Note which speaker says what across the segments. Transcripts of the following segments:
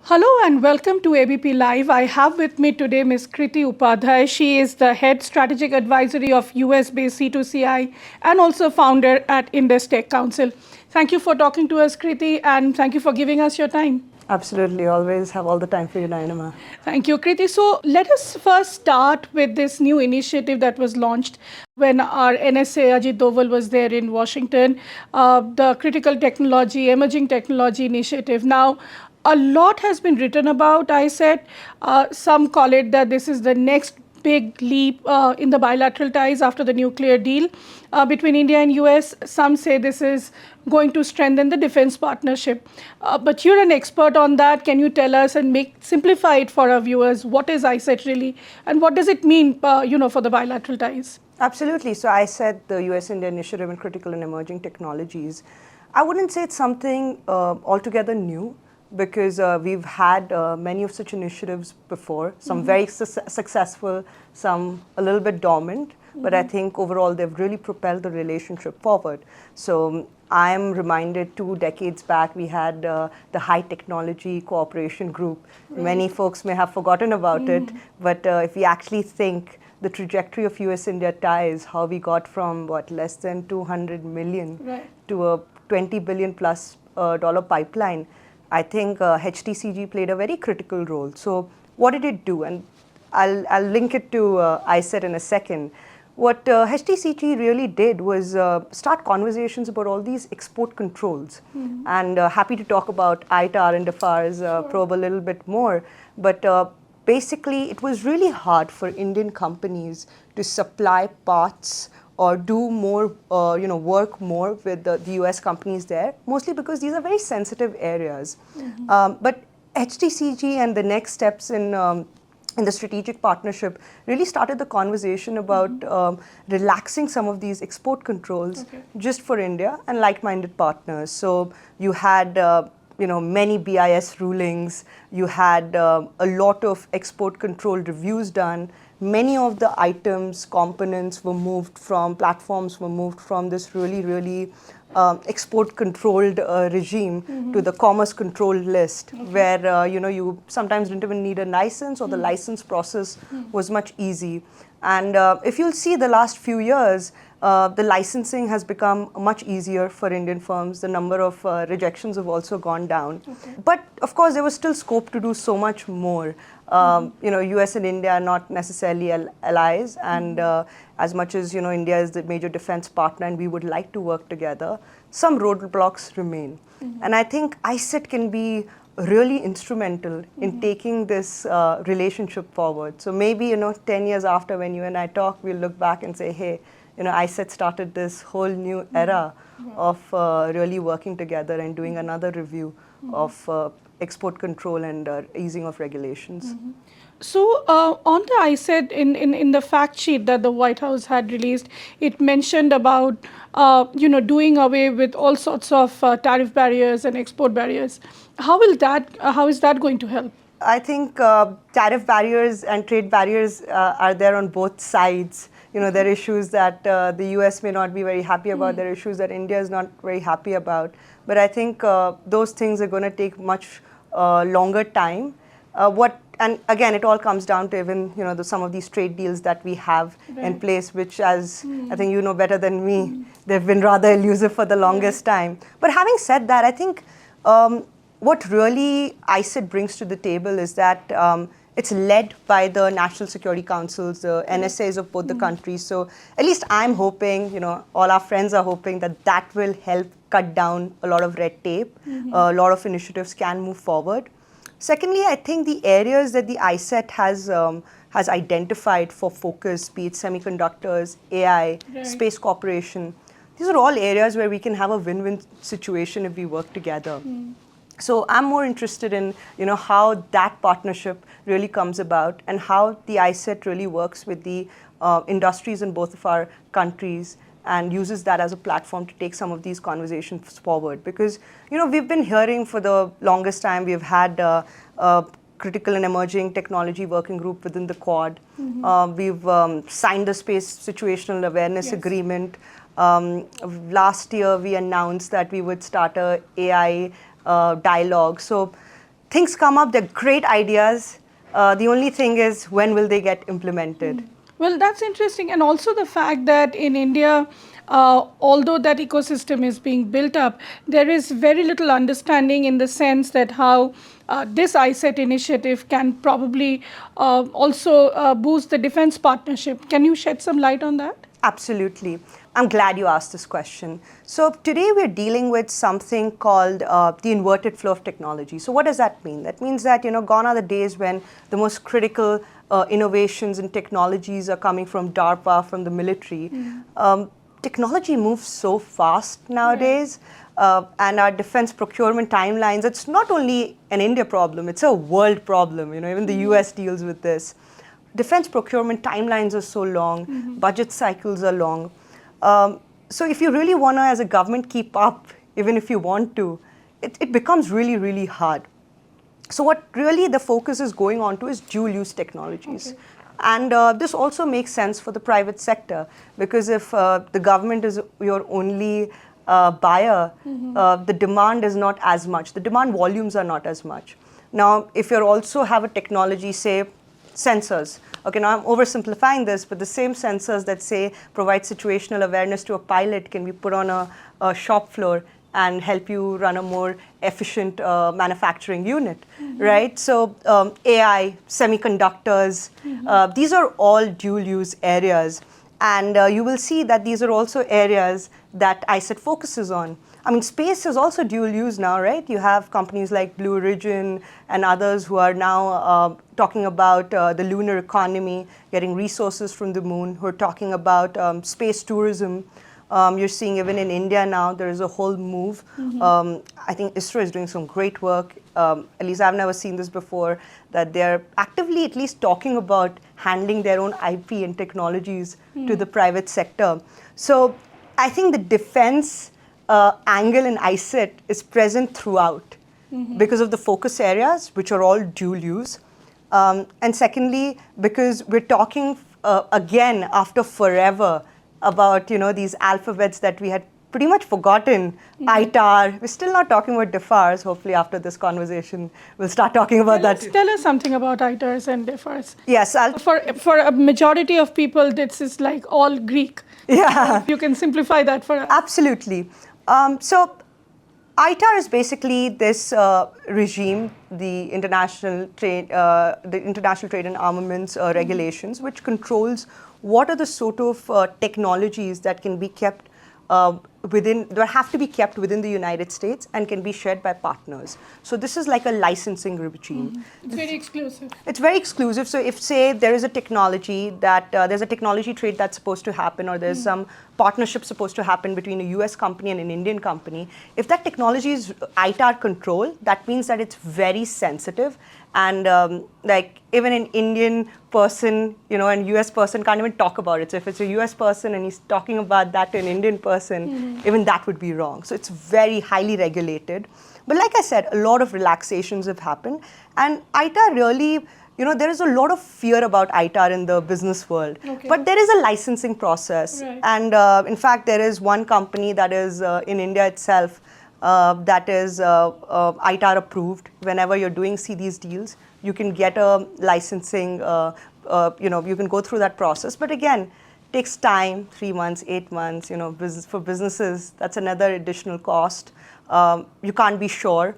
Speaker 1: Hello and welcome to ABPLive. I have with me today Ms. Kriti Upadhyaya. She is the Head Strategic Advisory of US-based C2Ci and also founder at IndUS Tech Council. Thank you for talking to us, Kriti, and thank you for giving us your time.
Speaker 2: Absolutely. Always have all the time for you, Nayanima.
Speaker 1: Thank you, Kriti. So let us first start with this new initiative that was launched when our NSA Ajit Doval was there in Washington, the Critical Technology, Emerging Technology Initiative. Now, a lot has been written about iCET. Some call it that this is the next big leap in the bilateral ties after the nuclear deal between India and US. Some say this is going to strengthen the defense partnership. But you're an expert on that. Can you tell us and simplify it for our viewers? What is iCET really, and what does it mean, for the bilateral ties?
Speaker 2: Absolutely. So iCET, the U.S. India Initiative in Critical and Emerging Technologies, I wouldn't say it's something altogether new, because we've had many of such initiatives before, some very successful, some a little bit dormant, but I think overall they've really propelled the relationship forward. So I'm reminded 2 decades back we had the High Technology Cooperation Group. Right. Many folks may have forgotten about it, but if we actually think the trajectory of US-India ties, how we got from less than 200 million right. to a 20 billion plus dollar pipeline, I think HTCG played a very critical role. So what did it do? And I'll link it to iCET in a second. What HTCG really did was start conversations about all these export controls. And happy to talk about ITAR and DFARS, probe a little bit more. But basically, it was really hard for Indian companies to supply parts or do more, work more with the US companies there, mostly because these are very sensitive areas. But HTCG and the next steps in the strategic partnership really started the conversation about relaxing some of these export controls just for India and like-minded partners. So you had many BIS rulings, you had a lot of export control reviews done. Many of the items, components were moved from, platforms were moved from this really export controlled regime to the commerce controlled list, where you sometimes didn't even need a license, or the license process was much easy. And if you'll see the last few years, the licensing has become much easier for Indian firms. The number of rejections have also gone down. But of course, there was still scope to do so much more. US and India are not necessarily allies, and as much as India is the major defense partner and we would like to work together, some roadblocks remain. And I think iCET can be really instrumental in taking this relationship forward. So maybe 10 years after, when you and I talk, we'll look back and say, hey, iCET started this whole new era of really working together and doing another review of export control and easing of regulations.
Speaker 1: So on the iCET, in the fact sheet that the White House had released, it mentioned about doing away with all sorts of tariff barriers and export barriers. How is that going to help?
Speaker 2: I think tariff barriers and trade barriers are there on both sides. There are issues that the US may not be very happy about. There are issues that India is not very happy about. But I think those things are going to take much longer time. And again, it all comes down to even some of these trade deals that we have in place, which, as I think you know better than me, they've been rather elusive for the longest time. But having said that, I think what really iCET brings to the table is that it's led by the National Security Councils, the NSAs of both the countries. So at least I'm hoping, all our friends are hoping that will help cut down a lot of red tape. A lot of initiatives can move forward. Secondly, I think the areas that the iCET has identified for focus, be it semiconductors, AI, space cooperation, these are all areas where we can have a win-win situation if we work together. So I'm more interested in how that partnership really comes about, and how the iCET really works with the industries in both of our countries and uses that as a platform to take some of these conversations forward. Because we've been hearing for the longest time, we've had a critical and emerging technology working group within the Quad. We've signed the space situational awareness agreement. Last year we announced that we would start a AI dialogue. So things come up, they're great ideas. The only thing is, when will they get implemented?
Speaker 1: Well, that's interesting. And also the fact that in India, although that ecosystem is being built up, there is very little understanding in the sense that how this iCET initiative can probably also boost the defense partnership. Can you shed some light on that?
Speaker 2: Absolutely. I'm glad you asked this question. So today we're dealing with something called the inverted flow of technology. So what does that mean? That means that, gone are the days when the most critical innovations and technologies are coming from DARPA, from the military. Technology moves so fast nowadays, and our defense procurement timelines, it's not only an India problem, it's a world problem. Even the U.S. deals with this. Defense procurement timelines are so long, budget cycles are long. So if you really want to, as a government, keep up, even if you want to, it becomes really, really hard. So what really the focus is going on to is dual-use technologies. Okay. And this also makes sense for the private sector, because if the government is your only buyer, the demand is not as much. The demand volumes are not as much. Now, if you also have a technology, say, sensors. Okay, now I'm oversimplifying this, but the same sensors that, say, provide situational awareness to a pilot can be put on a shop floor and help you run a more efficient manufacturing unit, right? So AI, semiconductors, these are all dual-use areas. And you will see that these are also areas that iCET focuses on. I mean, space is also dual use now, right? You have companies like Blue Origin and others who are now talking about the lunar economy, getting resources from the moon, who are talking about space tourism. You're seeing even in India now, there is a whole move. I think ISRO is doing some great work. At least I've never seen this before, that they're actively at least talking about handling their own IP and technologies to the private sector. So I think the defense angle in iCET is present throughout because of the focus areas, which are all dual use. And secondly, because we're talking again after forever about these alphabets that we had pretty much forgotten. ITAR. We're still not talking about DFARS. Hopefully after this conversation, we'll start talking about that.
Speaker 1: Tell us something about ITARs and DFARS.
Speaker 2: Yes.
Speaker 1: For a majority of people, this is like all Greek.
Speaker 2: Yeah.
Speaker 1: You can simplify that for us.
Speaker 2: Absolutely. So ITAR is basically this regime, the International Trade and Armaments Regulations, which controls what are the sort of technologies that can be kept that have to be kept within the United States and can be shared by partners. So this is like a licensing regime.
Speaker 1: It's very exclusive.
Speaker 2: It's very exclusive. So if, say, there is a technology that, there's a technology trade that's supposed to happen, or there's some partnership supposed to happen between a US company and an Indian company, if that technology is ITAR control, that means that it's very sensitive. And like even an Indian person, and US person can't even talk about it. So if it's a US person and he's talking about that to an Indian person, even that would be wrong. So it's very highly regulated. But like I said, a lot of relaxations have happened. And ITAR really, there is a lot of fear about ITAR in the business world. Okay. But there is a licensing process. Right. And in fact, there is one company that is in India itself that is ITAR approved. Whenever you're doing these deals, you can get a licensing, you can go through that process. But again, takes time, 3 months, 8 months, for businesses, that's another additional cost. You can't be sure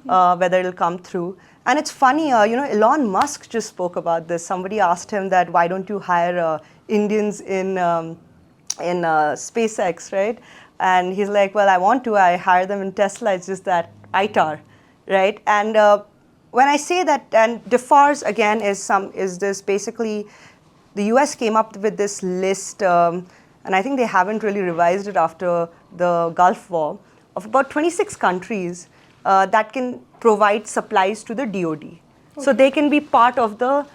Speaker 2: whether it'll come through. And it's funny, Elon Musk just spoke about this. Somebody asked him that, why don't you hire Indians in SpaceX, right? And he's like, well, I want to. I hire them in Tesla. It's just that ITAR, right? And when I say that, and DFARS again is this basically, the US came up with this list, and I think they haven't really revised it after the Gulf War, of about 26 countries that can provide supplies to the DoD. Okay. So they can be part of the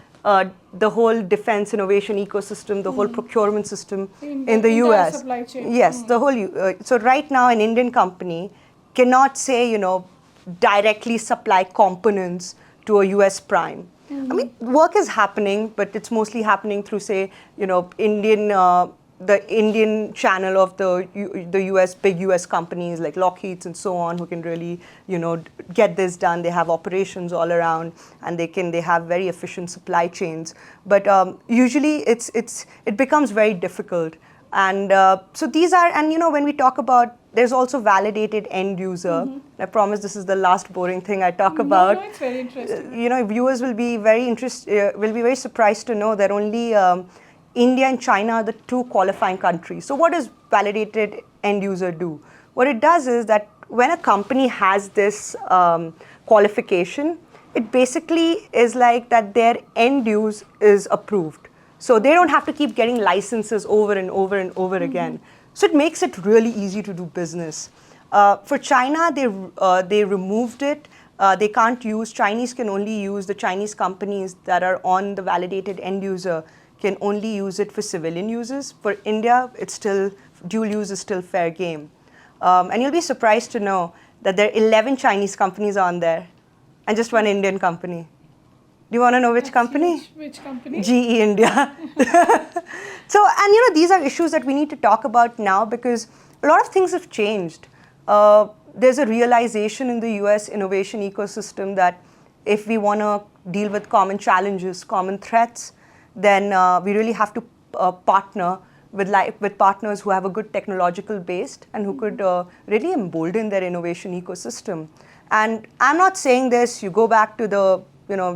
Speaker 2: whole defense innovation ecosystem, the whole procurement system in the US.
Speaker 1: Supply chain.
Speaker 2: Yes, the whole. So right now, an Indian company cannot say, directly supply components to a US prime. I mean, work is happening, but it's mostly happening through, say, Indian the Indian channel of the US, big US companies like Lockheed's and so on, who can really, get this done. They have operations all around, and they have very efficient supply chains. But usually it becomes very difficult. And so these are, and when we talk about, there's also validated end user. I promise this is the last boring thing I talk about.
Speaker 1: No, it's very interesting.
Speaker 2: Viewers will be very surprised to know that only India and China are the two qualifying countries. So what does validated end user do? What it does is that when a company has this qualification, it basically is like that their end use is approved. So they don't have to keep getting licenses over and over and over again. So it makes it really easy to do business. For China, they removed it. They can't use, Chinese can only use, the Chinese companies that are on the validated end user can only use it for civilian uses. For India, it's still, dual use is still fair game. And you'll be surprised to know that there are 11 Chinese companies on there and just one Indian company. Do you want to know which company?
Speaker 1: Which company?
Speaker 2: GE India. So, and these are issues that we need to talk about now because a lot of things have changed. There's a realization in the US innovation ecosystem that if we want to deal with common challenges, common threats, then we really have to partner with partners who have a good technological base and who could really embolden their innovation ecosystem. And I'm not saying this, you go back to the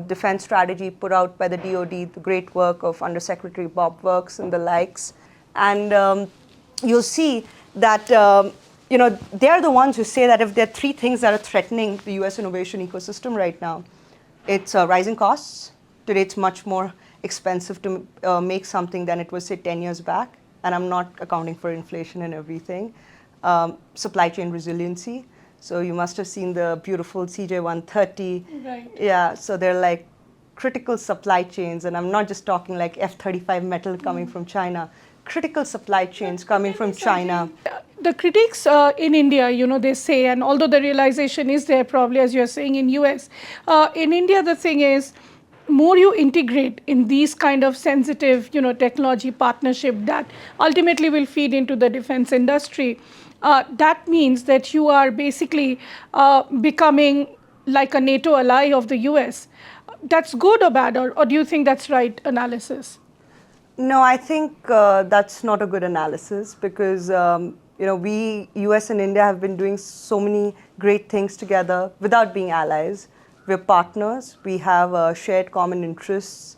Speaker 2: defense strategy put out by the DoD, the great work of Undersecretary Bob Works and the likes. And you'll see that they're the ones who say that if there are three things that are threatening the US innovation ecosystem right now, it's rising costs. Today it's much more expensive to make something than it was, say, 10 years back. And I'm not accounting for inflation and everything. Supply chain resiliency. So you must have seen the beautiful CJ130.
Speaker 1: Right.
Speaker 2: Yeah, so they're like critical supply chains, and I'm not just talking like F-35 metal coming from China. Critical supply chains coming from China.
Speaker 1: The critics in India, they say, and although the realization is there probably, as you're saying, in US, in India the thing is, more you integrate in these kind of sensitive, technology partnership that ultimately will feed into the defense industry, that means that you are basically becoming like a NATO ally of the US. That's good or bad, or do you think that's right analysis?
Speaker 2: No, I think that's not a good analysis because we, US and India, have been doing so many great things together without being allies. We're partners, we have shared common interests,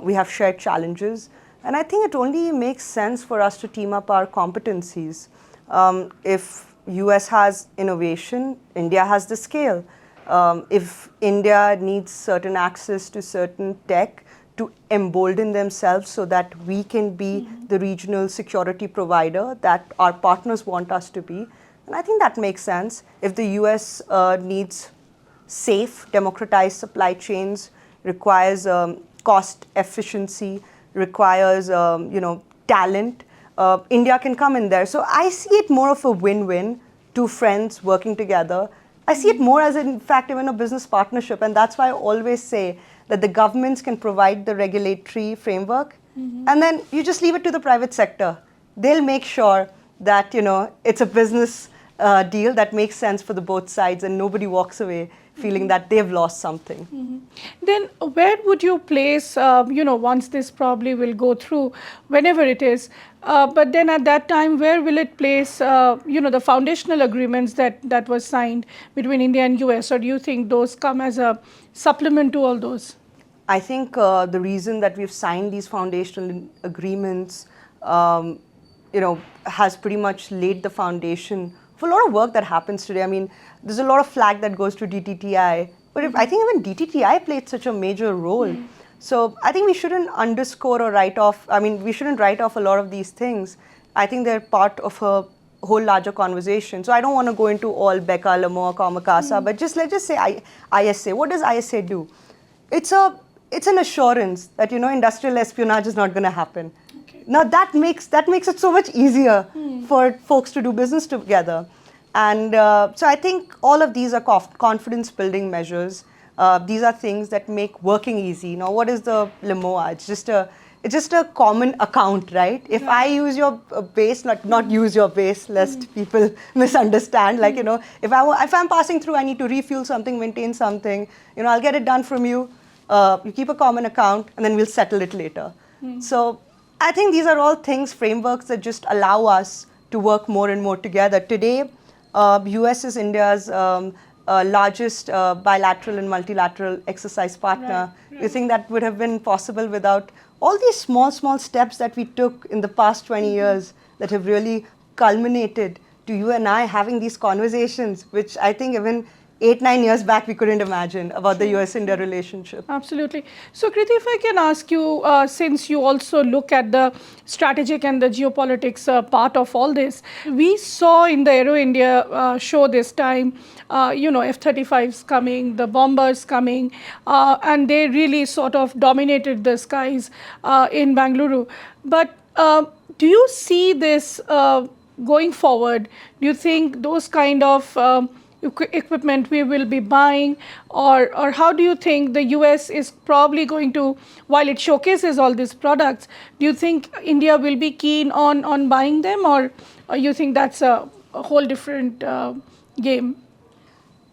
Speaker 2: we have shared challenges, and I think it only makes sense for us to team up our competencies. If US has innovation, India has the scale. If India needs certain access to certain tech to embolden themselves so that we can be the regional security provider that our partners want us to be, and I think that makes sense. If the US needs safe, democratized supply chains, requires cost efficiency, requires talent, India can come in there. So I see it more of a win-win, two friends working together. I see it more as, in fact, even a business partnership, and that's why I always say that the governments can provide the regulatory framework, and then you just leave it to the private sector. They'll make sure that it's a business deal that makes sense for the both sides, and nobody walks away feeling that they've lost something.
Speaker 1: Then where would you place, once this probably will go through, whenever it is, but then at that time, where will it place, the foundational agreements that was signed between India and US, or do you think those come as a supplement to all those?
Speaker 2: I think the reason that we've signed these foundational agreements, has pretty much laid the foundation for a lot of work that happens today. I mean, there's a lot of flag that goes to DTTI, but I think even DTTI played such a major role. So I think we shouldn't underscore or write off, we shouldn't write off a lot of these things. I think they're part of a whole larger conversation. So I don't want to go into all Becca, Lamour, Kamakasa, but let's just say ISA. What does ISA do? It's an assurance that industrial espionage is not going to happen. Okay. Now that makes it so much easier for folks to do business together. And so I think all of these are confidence building measures. These are things that make working easy. Now, what is the LMOA? It's just it's just a common account, right? If I use your base, not use your base, lest people misunderstand. Like, if I'm passing through, I need to refuel something, maintain something, I'll get it done from you. You keep a common account, and then we'll settle it later. So I think these are all things, frameworks that just allow us to work more and more together. Today, U.S. is India's largest bilateral and multilateral exercise partner.
Speaker 1: Right.
Speaker 2: You think that would have been possible without all these small steps that we took in the past 20 years that have really culminated to you and I having these conversations, which I think even 8-9 years back we couldn't imagine about the US-India relationship.
Speaker 1: Absolutely. So Kriti, if I can ask you, since you also look at the strategic and the geopolitics part of all this, we saw in the Aero India show this time, F-35s coming, the bombers coming, and they really sort of dominated the skies in Bangalore. But do you see this going forward? Do you think those kind of equipment we will be buying, or how do you think the US is probably going to, while it showcases all these products, do you think India will be keen on buying them, or you think that's a whole different game?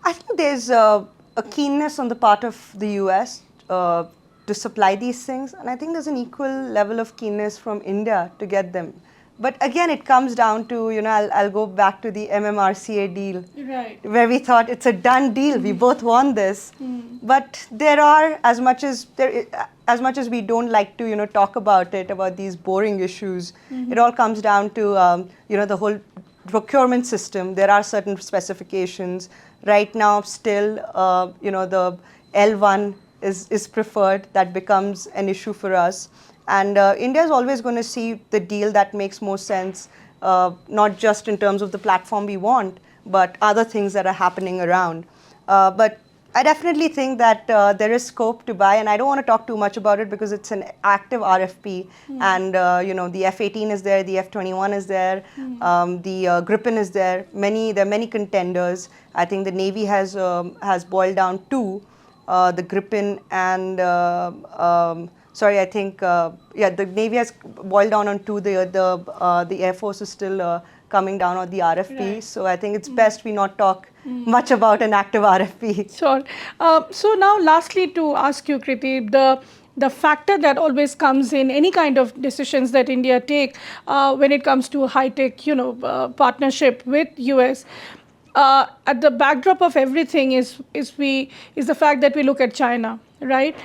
Speaker 2: I think there's a keenness on the part of the US to supply these things, and I think there's an equal level of keenness from India to get them. But again, it comes down to, I'll go back to the MMRCA deal,
Speaker 1: right,
Speaker 2: where we thought it's a done deal. We both won this. But there are, as much as we don't like to, talk about it, about these boring issues, it all comes down to, the whole procurement system. There are certain specifications. Right now, still, the L1 is preferred. That becomes an issue for us. And India is always going to see the deal that makes more sense, not just in terms of the platform we want, but other things that are happening around. But I definitely think that there is scope to buy, and I don't want to talk too much about it because it's an active RFP, and the F-18 is there, the F-21 is there, the Gripen is there. There are many contenders. I think the Navy has boiled down two, the Gripen and. Sorry, I think the Navy has boiled down on two. The Air Force is still coming down on the RFP.
Speaker 1: Right.
Speaker 2: So I think it's best we not talk much about an active RFP.
Speaker 1: Sure. So now, lastly, to ask you, Kriti, the factor that always comes in any kind of decisions that India take when it comes to high-tech, partnership with US. At the backdrop of everything is the fact that we look at China, right?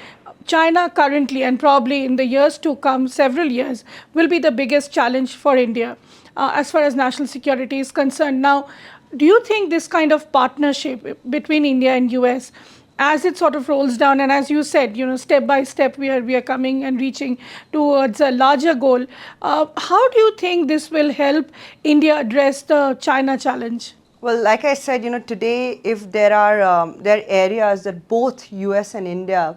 Speaker 1: China currently, and probably in the years to come, several years, will be the biggest challenge for India as far as national security is concerned. Now, do you think this kind of partnership between India and US, as it sort of rolls down, and as you said, step by step we are coming and reaching towards a larger goal, how do you think this will help India address the China challenge?
Speaker 2: Well, like I said, today, if there are areas that both US and India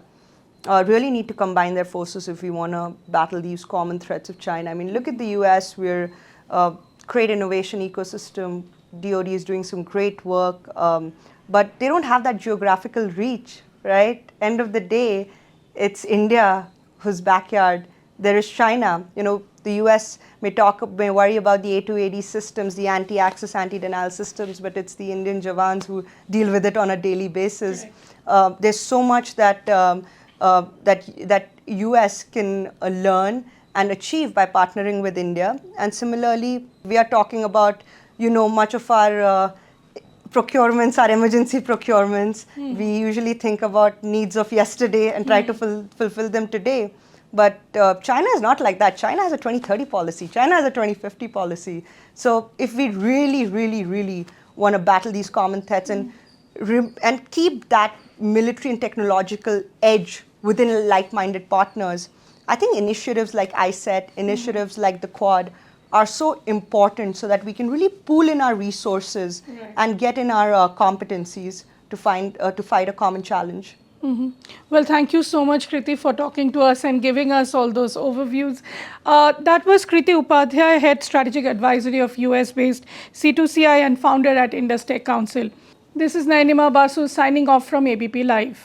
Speaker 2: really need to combine their forces if we want to battle these common threats of China. I mean, look at the US. We're great innovation ecosystem. DoD is doing some great work, but they don't have that geographical reach, right? End of the day, it's India whose backyard. There is China. The US may worry about the A2AD systems, the anti-access, anti-denial systems, but it's the Indian Jawans who deal with it on a daily basis. There's so much that US can learn and achieve by partnering with India. And similarly, we are talking about, much of our procurements, our emergency procurements. We usually think about needs of yesterday and try to fulfill them today. But China is not like that. China has a 2030 policy. China has a 2050 policy. So if we really, really, really want to battle these common threats and keep that military and technological edge within like-minded partners, I think initiatives like iCET, initiatives like the Quad are so important so that we can really pool in our resources and get in our competencies to fight a common challenge.
Speaker 1: Well, thank you so much, Kriti, for talking to us and giving us all those overviews. That was Kriti Upadhyaya, Head Strategic Advisory of US-based C2Ci and founder at IndUS Tech Council. This is Nayanima Basu signing off from ABPLive.